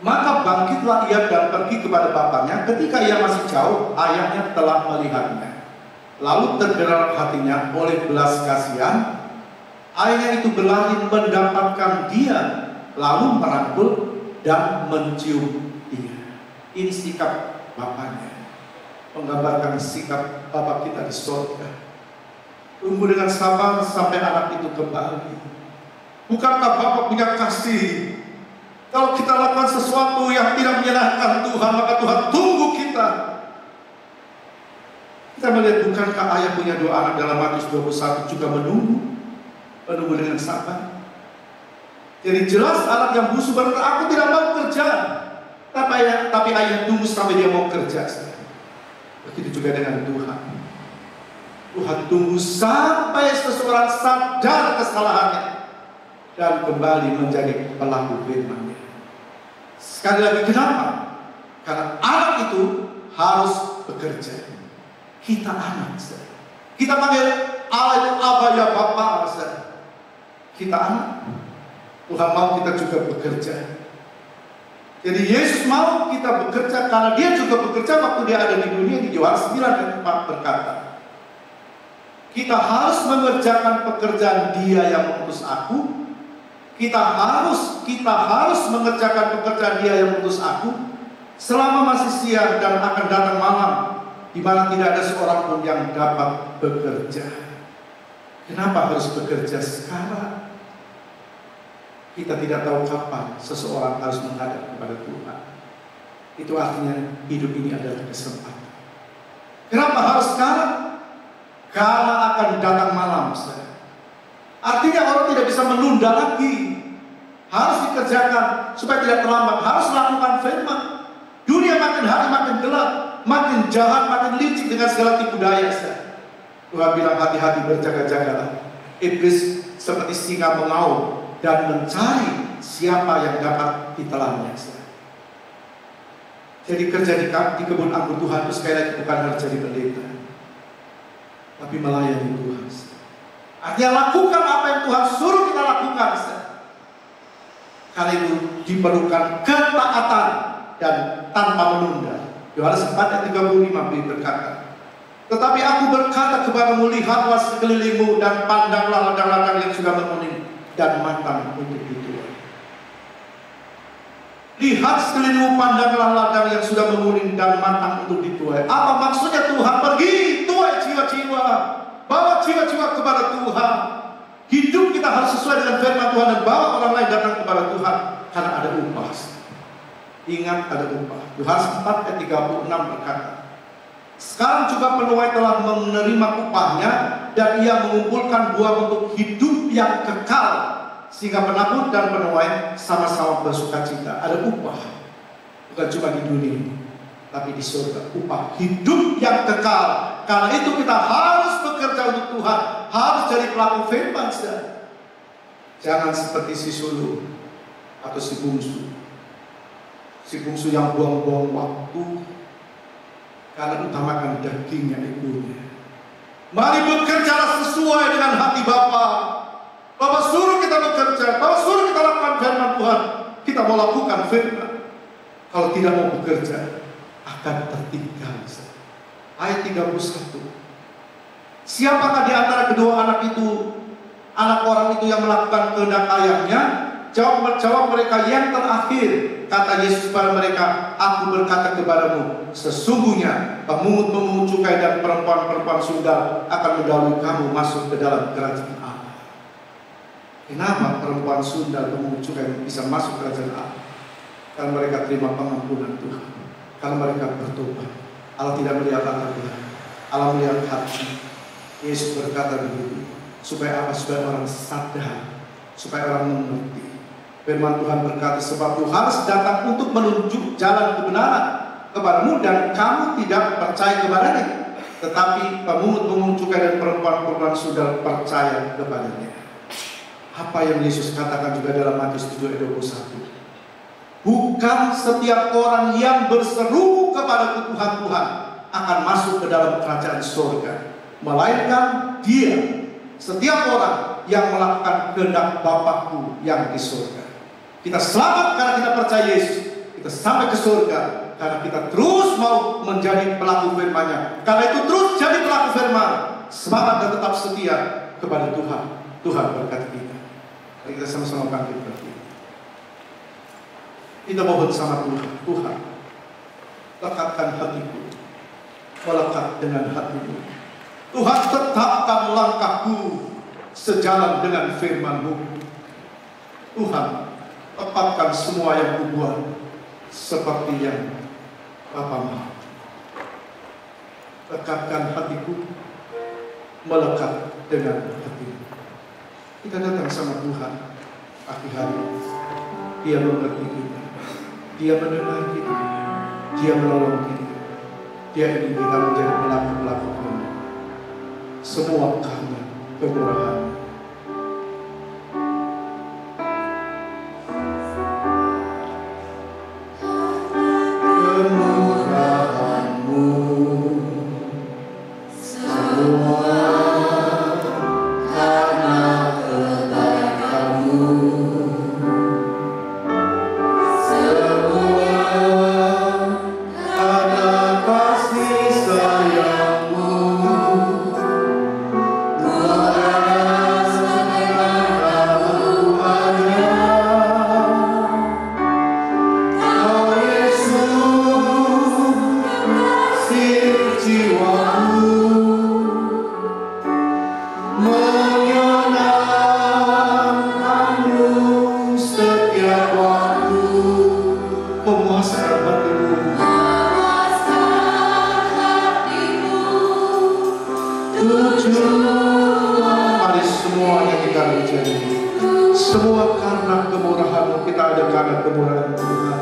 Maka bangkitlah ia dan pergi kepada bapaknya. Ketika ia masih jauh, ayahnya telah melihatnya. Lalu tergerak hatinya oleh belas kasihan. Ayahnya itu berlari mendapatkan dia, lalu merangkul dan mencium dia. Ini sikap bapaknya, menggambarkan sikap Bapa kita di surga. Tunggu dengan sabar sampai anak itu kembali. Bukankah Bapa punya kasih? Kalau kita lakukan sesuatu yang tidak menyenangkan Tuhan, maka Tuhan tunggu kita. Kita melihat bukankah ayah punya dua anak dalam Matius 21 juga menunggu dengan sabar. Jadi jelas anak yang busuk berkata, aku tidak mau kerja. Tapi ayah tunggu sampai dia mau kerja. Begitu juga dengan Tuhan. Tuhan tunggu sampai seseorang sadar kesalahannya dan kembali menjadi pelaku firman-Nya. Sekali lagi, kenapa? Karena anak itu harus bekerja. Kita anak, kita panggil Allah itu Aba ya Bapa. Kita anak. Tuhan mau kita juga bekerja. Jadi Yesus mau kita bekerja karena Dia juga bekerja waktu Dia ada di dunia. Di Yohanes 9 ayat 4 berkata, kita harus mengerjakan pekerjaan Dia yang mengutus aku. Kita harus mengerjakan pekerjaan Dia yang mengutus aku selama masih siang dan akan datang malam, di mana tidak ada seorang pun yang dapat bekerja. Kenapa harus bekerja sekarang? Kita tidak tahu kapan seseorang harus menghadap kepada Tuhan. Itu artinya hidup ini adalah kesempatan. Kenapa harus sekarang? Karena akan datang malam. Artinya orang tidak bisa menunda lagi. Harus dikerjakan supaya tidak terlambat. Harus lakukan firman. Dunia makin hari makin gelap, makin jahat, makin licik dengan segala tipu daya. Tuhan bilang hati-hati, berjaga-jagalah. Iblis seperti singa mengaum dan mencari siapa yang dapat ditelannya. Jadi kerja di kebun anggur Tuhan itu sekali lagi bukan harus jadi pendeta, tapi melayani Tuhan. Artinya lakukan apa yang Tuhan suruh kita lakukan. Karena itu diperlukan ketaatan dan tanpa menunda. Yohanes 4 ayat 35 berkata, tetapi aku berkata kepadamu, lihatlah sekelilingmu dan pandanglah ladang-ladang yang sudah menguning dan matang untuk dituai. Lihat sekelilingmu, pandanglah ladang yang sudah menguning dan matang untuk dituai. Apa maksudnya Tuhan? Pergi, tuai jiwa-jiwa, bawa jiwa-jiwa kepada Tuhan. Hidup kita harus sesuai dengan firman Tuhan dan bawa orang lain datang kepada Tuhan, karena ada upah. Ingat, ada upah. Yohanes 4 ayat 36 berkata, sekarang juga penuai telah menerima upahnya, dan ia mengumpulkan buah untuk hidup yang kekal, sehingga penabur dan penuai sama-sama bersukacita. Ada upah, bukan cuma di dunia, tapi di surga. Upah hidup yang kekal. Karena itu kita harus bekerja untuk Tuhan, harus jadi pelaku firman. Jangan seperti si sulung atau si bungsu. Si bungsu yang buang-buang waktu karena utamakan dagingnya ibunya. Mari bekerjalah sesuai dengan hati Bapa. Bapa suruh kita bekerja, Bapa suruh kita lakukan firman Tuhan. Kita mau lakukan firman. Kalau tidak mau bekerja, akan tertinggal. Ayat 31. Siapakah di antara kedua anak itu, anak orang itu yang melakukan kehendak ayahnya? Jawab mereka, yang terakhir. Kata Yesus kepada mereka, aku berkata kepadamu, sesungguhnya pemungut-pemungut cukai dan perempuan-perempuan sundal akan mendahului kamu masuk ke dalam kerajaan Allah. Kenapa perempuan sundal pemungut cukai bisa masuk ke kerajaan Allah? Karena mereka terima pengampunan Tuhan, kalau mereka bertobat. Allah tidak melihat latar belakang, Allah melihat hati. Yesus berkata begitu, Supaya apa? Supaya orang sadar, supaya orang mengerti. Firman Tuhan berkata, sebab Tuhan harus datang untuk menunjuk jalan kebenaran kepadamu, dan kamu tidak percaya kepadanya. Tetapi pemungut-pemungut cukai dan perempuan-perempuan sudah percaya kepadanya. Apa yang Yesus katakan juga dalam Matius 7:21. Bukan setiap orang yang berseru kepada Tuhan akan masuk ke dalam kerajaan surga, melainkan dia, setiap orang yang melakukan kehendak Bapakku yang di surga. Kita selamat karena kita percaya Yesus. Kita sampai ke surga karena kita terus mau menjadi pelaku firman-Nya. Karena itu terus jadi pelaku firman, semangat dan tetap setia kepada Tuhan. Tuhan berkati kita. Mari kita sama-sama bangkit berdiri. Kita mohon sama Tuhan. Tuhan, lekatkan hatiku, melekat dengan hatimu. Tuhan, tetapkan langkahku sejalan dengan firman-Mu. Tuhan, tepatkan semua yang kubuat seperti yang Bapa mau. Lekatkan hatiku, melekat dengan hatimu. Kita datang sama Tuhan pagi hari. Dia mengerti kita, Dia mendengar kita, Dia menolong kita. Dia ingin kita menjadi pelaku-pelaku firman. Semua karena kemurahan. Semua karena kemurahan-Mu, kita ada karena kemurahan Tuhan.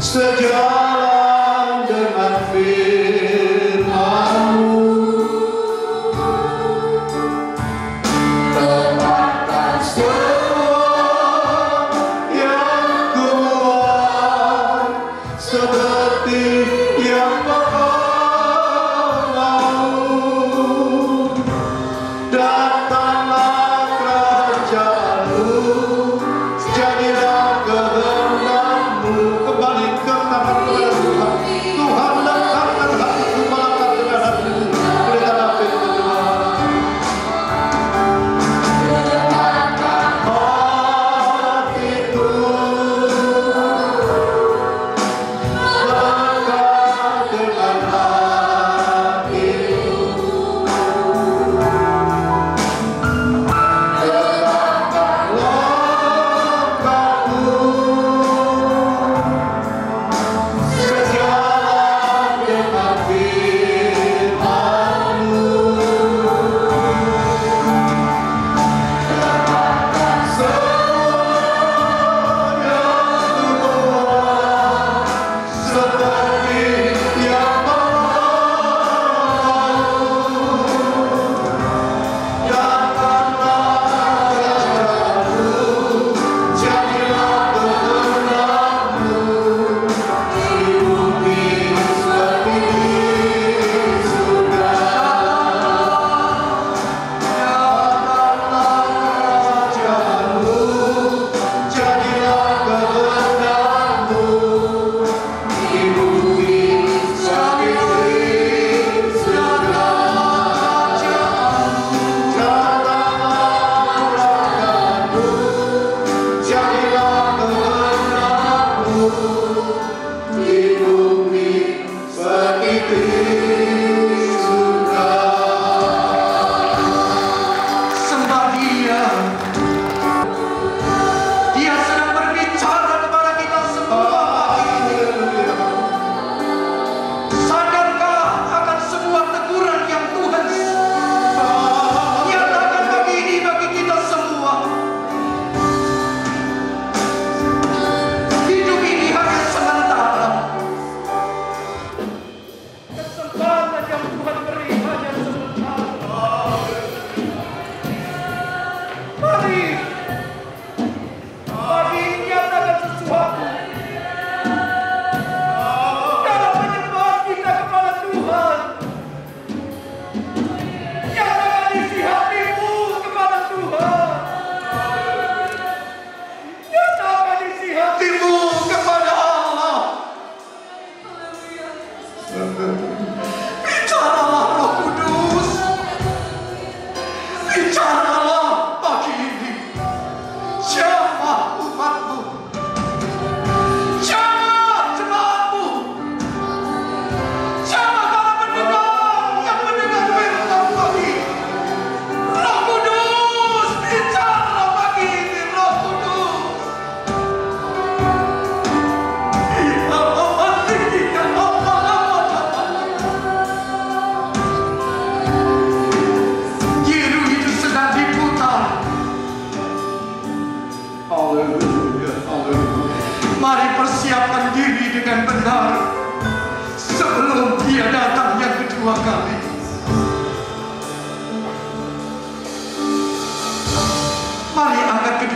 Sejalan dengan firman.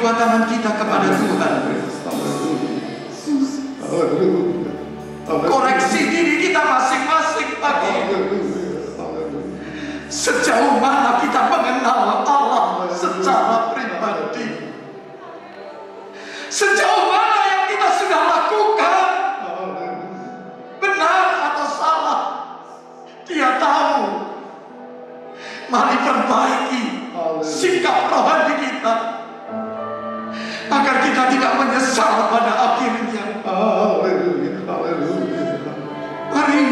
kedua tangan kita kepada Tuhan. Koreksi diri kita masing-masing pagi ini. Sejauh mana kita mengenal Allah secara pribadi? Sejauh mana yang kita sudah lakukan? Benar atau salah? Dia tahu. Mari perbaiki sikap rohani kita agar kita tidak menyesal pada akhirnya. Mari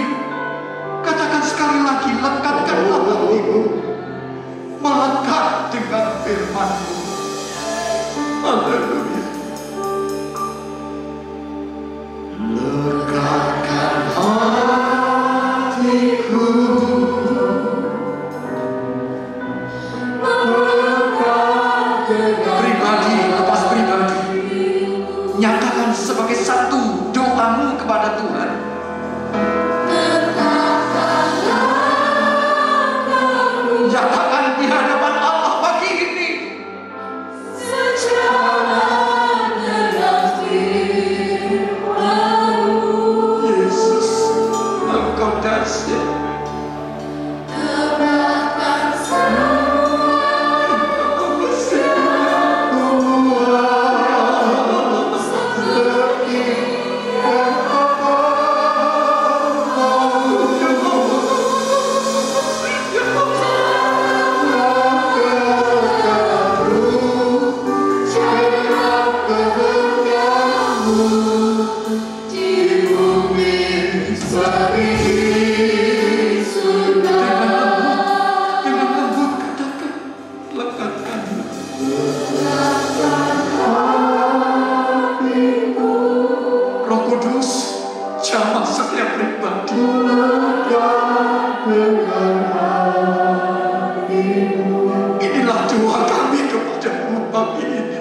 katakan sekali lagi, lekatkanlah hatimu, melekat dengan firman-Mu. Haleluya. Lekatkan hatiku, pribadi lepas pribadi, nyatakan sebagai satu doamu kepada Tuhan. Nyatakan di hadapan Allah pagi ini. Yesus, Engkau dahsyat. Inilah doa kami kepada-Mu pagi ini.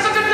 Sekedar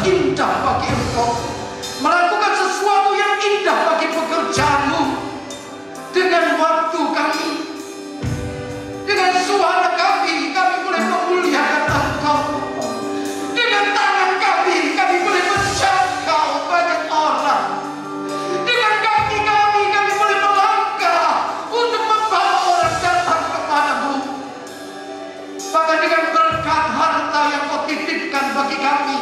terindah bagi Engkau, melakukan sesuatu yang indah bagi pekerjaanmu, dengan waktu kami, dengan suara kami boleh memuliakan Engkau, dengan tangan kami boleh menjangkau banyak orang, dengan kaki kami boleh melangkah untuk membawa orang datang kepadamu. Bahkan dengan berkat harta yang Kau titipkan bagi kami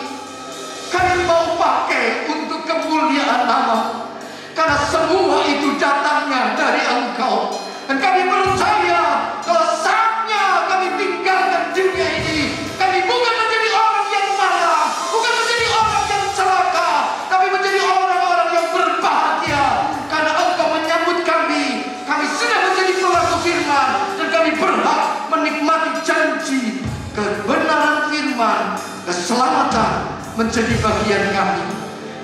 mau pakai untuk kemuliaan nama, karena semua itu datangnya dari Engkau. Dan kami percaya kalau saatnya kami tinggalkan dunia ini, kami bukan menjadi orang yang malang, bukan menjadi orang yang celaka, tapi menjadi orang-orang yang berbahagia, karena Engkau menyambut kami. Kami sudah menjadi pelaku firman, dan kami berhak menikmati janji kebenaran firman, keselamatan menjadi bagian kami.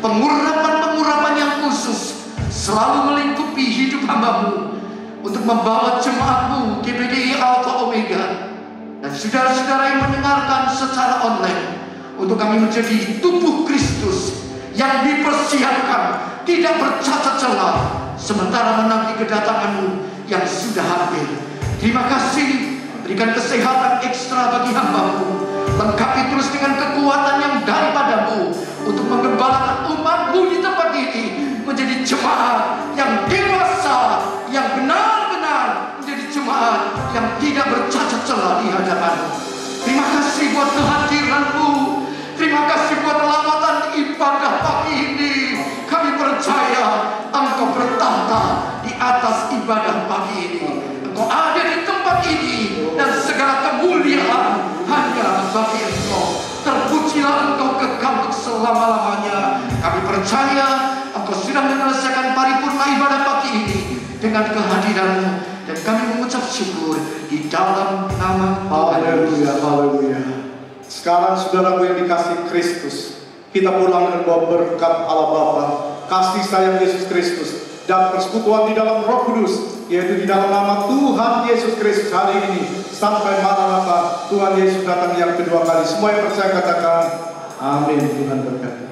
Pengurapan-pengurapan yang khusus selalu melingkupi hidup hamba-Mu untuk membawa jemaat-Mu GBDI Alpha Omega dan saudara-saudara yang mendengarkan secara online, untuk kami menjadi tubuh Kristus yang dipersiapkan, tidak bercacat celah, sementara menanti kedatangan-Mu yang sudah hampir. Terima kasih, berikan kesehatan ekstra bagi hamba-Mu, lengkapi terus dengan kekuatan yang daripada-Mu untuk menggembalakan umat-Mu di tempat ini menjadi jemaat yang dewasa, yang benar-benar menjadi jemaat yang tidak bercacat celah di hadapan-Mu. Terima kasih buat kehadiran-Mu, terima kasih buat lawatan ibadah pagi ini. Kami percaya Engkau bertahta di atas ibadah pagi ini. Engkau ada di tempat ini, dan segala kemuliaan hanya bagi Engkau. Terpujilah Engkau kekal untuk selama-lamanya. Kami percaya Engkau sudah menyelesaikan paripurna ibadah pagi ini dengan kehadiran-Mu, dan kami mengucap syukur di dalam nama Tuhan Yesus. Haleluya. Sekarang saudaraku yang dikasih Kristus, kita pulang dengan bawa berkat Allah Bapa, kasih sayang Yesus Kristus, dan persekutuan di dalam Roh Kudus, yaitu di dalam nama Tuhan Yesus Kristus hari ini sampai Maranatha, Tuhan Yesus datang yang kedua kali. Semua yang percaya katakan amin. Tuhan berkati.